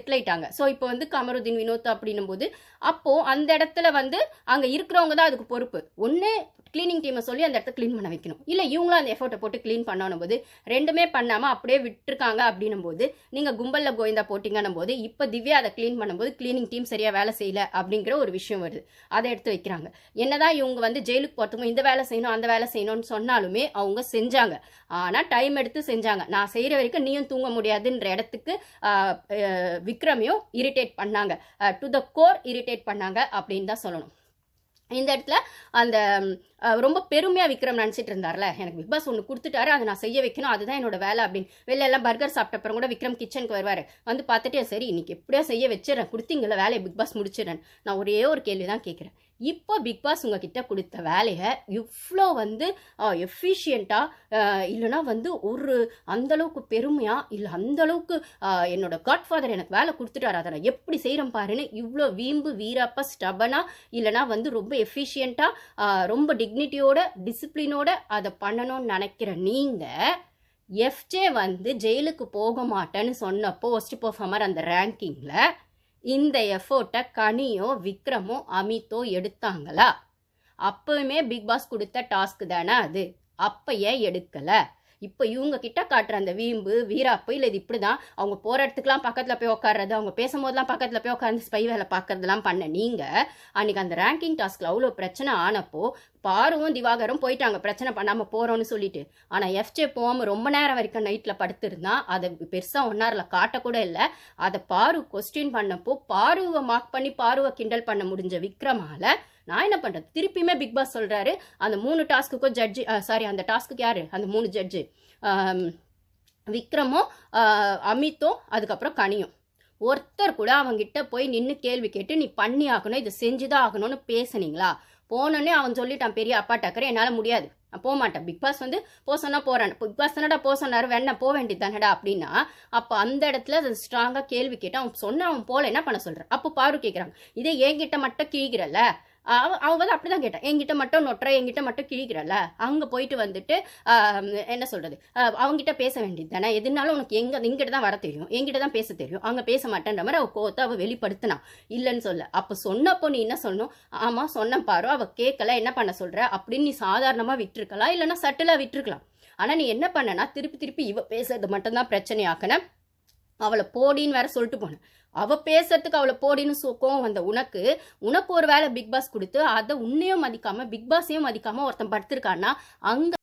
Settle ஆயிட்டாங்க. So இப்போ வந்து கமருதீன் வினோத் அப்படின்னும் போது அப்போது அந்த இடத்துல வந்து அங்கே இருக்கிறவங்க தான் அதுக்கு பொறுப்பு. ஒன்று கிளீனிங் டீமை சொல்லி அந்த இடத்த க்ளீன் பண்ண வைக்கணும், இல்லை இவங்களும் அந்த எஃபர்ட்டை போட்டு க்ளீன் பண்ணணும் போது ரெண்டுமே பண்ணாமல் அப்படியே விட்டுருக்காங்க அப்படின்னும் போது நீங்கள் கும்பலில் கோவிந்தா போட்டிங்கன்னும் போது இப்போ திவ்யா அதை க்ளீன் பண்ணும்போது கிளீனிங் டீம் சரியாக வேலை செய்யலை அப்படிங்கிற ஒரு விஷயம் வருது. அதை எடுத்து வைக்கிறாங்க. என்னதான் இவங்க வந்து ஜெயிலுக்கு போகிறதுக்கும் இந்த வேலை செய்யணும் அந்த வேலை செய்யணும்னு சொன்னாலுமே அவங்க செஞ்சாங்க. ஆனால் டைம் எடுத்து செஞ்சாங்க. நான் செய்கிற வரைக்கும் நீயும் தூங்க முடியாதுன்ற இடத்துக்கு விக்ரமையும் இரிட்டேட் பண்ணாங்க, டு த கோர் இரிட்டேட் பண்ணாங்க அப்படின்னு தான் சொல்லணும். இந்த இடத்துல அந்த ரொம்ப பெருமையாக விக்ரம் நினச்சிட்டு இருந்தார்ல, எனக்கு பிக் பாஸ் ஒன்று கொடுத்துட்டாரு, அதை நான் செய்ய வைக்கணும், அதுதான் என்னோட வேலை அப்படின்னு. வெளில எல்லாம் பர்கர் சாப்பிட்ட அப்புறம் கூட விக்ரம் கிச்சனுக்கு வருவார். வந்து பார்த்துட்டு சரி இன்னைக்கு எப்படியோ செய்ய வச்சிடறேன், கொடுத்தீங்கள வேலையை பிக் பாஸ் முடிச்சிடறேன். நான் ஒரே ஒரு கேள்வி தான் கேட்குறேன், இப்போ பிக் பாஸ் உங்ககிட்ட கொடுத்த வேலையை இவ்வளோ வந்து எஃபிஷியண்ட்டாக இல்லைனா வந்து ஒரு அந்தளவுக்கு பெருமையாக இல்லை அந்தளவுக்கு என்னோட காட்ஃபாதர் எனக்கு வேலை கொடுத்துட்டாரு அதை நான் எப்படி செய்கிறேன் பாருன்னு இவ்வளோ வீம்பு வீராப்பா ஸ்டபனாக இல்லைனா வந்து ரொம்ப எஃபிஷியண்ட்டாக ரொம்ப டிக்னிட்டியோட டிசிப்ளினோட அதை பண்ணணும்னு நினைக்கிற நீங்கள் எஃப்ஜே வந்து ஜெயிலுக்கு போக மாட்டேன்னு சொன்னப்போ ஃபர்ஸ்ட் பெர்ஃபார்மர் அந்த ரேங்கிங்கில் இந்த எஃபோர்ட்டை கனியோ விக்ரமோ அமித்தோ எடுத்தாங்களா? அப்பவுமே பிக் பாஸ் கொடுத்த டாஸ்க் தானே அது, அப்போ ஏன் எடுக்கலை? இப்போ இவங்க கிட்ட காட்டுற அந்த வீம்பு வீராப்பு இல்லை இது இப்படி தான் அவங்க போகிற இடத்துக்குலாம் பக்கத்தில் போய் உட்காடுறது, அவங்க பேசும்போதெல்லாம் பக்கத்தில் போய் உட்காந்து ஸ்பை வேலை பார்க்கறதுலாம் பண்ண நீங்கள் அன்றைக்கி அந்த ரேங்கிங் டாஸ்கில் அவ்வளோ பிரச்சனை ஆனப்போ பாருவும் திவாகரும் போயிட்டாங்க பிரச்சனை பண்ணாமல் போகிறோன்னு சொல்லிட்டு. ஆனால் எஃப்ஜே போகாமல் ரொம்ப நேரம் வரைக்கும் நைட்டில் படுத்துருந்தான். அதை பெருசாக ஒன்னாரில் காட்டக்கூட இல்லை. அதை பாரு கொஸ்டின் பண்ணப்போ பாருவை மார்க் பண்ணி பாருவை கிண்டல் பண்ண முடிஞ்ச விக்ரமால நான் என்ன பண்ணுறது? திருப்பியுமே பிக் பாஸ் சொல்கிறாரு அந்த 3 டாஸ்க்குக்கும் ஜட்ஜு அந்த டாஸ்க்கு யார் அந்த 3 ஜட்ஜு விக்ரமும் அமித்தும் அதுக்கப்புறம் கனியும் ஒருத்தர் கூட அவங்கிட்ட போய் நின்று கேள்வி கேட்டு நீ பண்ணி ஆகணும் இதை செஞ்சுதான் ஆகணும்னு பேசுனீங்களா? போனோடனே அவன் சொல்லிட்டான் பெரிய அப்பா டக்கரை என்னால் முடியாது நான் போக மாட்டேன், பிக் பாஸ் வந்து போக சொன்னா போகிறேன், பிக் பாஸ் தானடா போக சொன்னார் வேணா போக வேண்டியது தானடா அப்படின்னா அப்போ அந்த இடத்துல அது ஸ்ட்ராங்காக கேள்வி கேட்டு அவன் சொன்ன அவன் போல என்ன பண்ண சொல்கிறான்? அப்போ பாரு கேட்குறாங்க இதே என்கிட்ட மட்டும் கிழிக்கிறல்ல அவங்க வந்து அப்படி தான் கேட்டேன், என்கிட்ட மட்டும் நொட்டுற என்கிட்ட மட்டும் கிழிக்கிறல்ல அங்கே போயிட்டு வந்துட்டு என்ன சொல்கிறது அவங்ககிட்ட பேச வேண்டியது தானே, எதுனாலும் உனக்கு எங்கிட்ட தான் வர தெரியும் என்கிட்ட தான் பேச தெரியும் அங்கே பேச மாட்டேன்ற மாதிரி அவள் கோத்தை அவள் வெளிப்படுத்தினா இல்லைன்னு சொல்ல. அப்போ சொன்னப்போ நீ என்ன சொல்லணும்? ஆமாம் சொன்ன பாரு அவள் கேட்கல என்ன பண்ண சொல்கிற அப்படின்னு நீ சாதாரணமாக விட்டுருக்கலாம் இல்லைன்னா சட்டிலாக விட்டுருக்கலாம். ஆனால் நீ என்ன பண்ணனா திருப்பி இவ பேசுறது மட்டும்தான் பிரச்சனையாக்கன அவளை போடின்னு வேற சொல்லிட்டு போனேன். அவள் பேசுறதுக்கு அவளை போடின்னு கோவம் வந்த உனக்கு ஒரு வேலை பிக் பாஸ் கொடுத்து அதை உன்னையும் மதிக்காமல் பிக் பாஸையும் மதிக்காமல் ஒருத்தன் படுத்திருக்கான்னா அங்கே